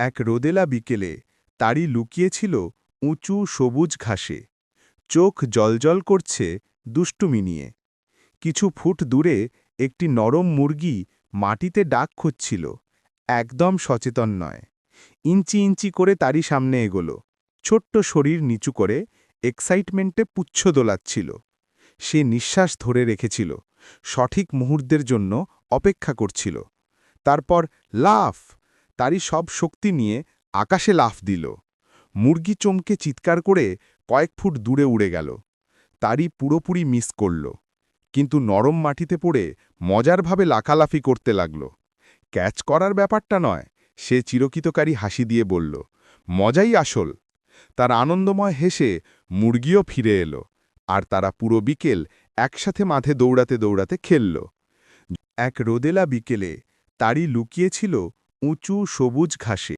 এক রোদেলা বিকেলে তাড়ি লুকিয়েছিল উঁচু সবুজ ঘাসে। চোখ জ্বলজ্বল করছে দুষ্টুমি নিয়ে। কিছু ফুট দূরে একটি নরম মুরগি মাটিতে ডাক খুঁজছিল, একদম সচেতন নয়। ইঞ্চি ইঞ্চি করে তারই সামনে এগোল, ছোট্ট শরীর নিচু করে এক্সাইটমেন্টে পুচ্ছ দোলাচ্ছিল। সে নিঃশ্বাস ধরে রেখেছিল, সঠিক মুহূর্তের জন্য অপেক্ষা করছিল। তারপর লাফ! তারই সব শক্তি নিয়ে আকাশে লাফ দিল। মুরগি চমকে চিৎকার করে কয়েক ফুট দূরে উড়ে গেল। তারই পুরোপুরি মিস করল, কিন্তু নরম মাটিতে পড়ে মজারভাবে লাফালাফি করতে লাগল। ক্যাচ করার ব্যাপারটা নয়, সে চিরকিতকারী হাসি দিয়ে বলল, মজাই আসল। তার আনন্দময় হেসে মুরগিও ফিরে এলো, আর তারা পুরো বিকেল একসাথে মাঠে দৌড়াতে দৌড়াতে খেলল। এক রোদেলা বিকেলে তাড়ি লুকিয়েছিল উঁচু সবুজ ঘাসে।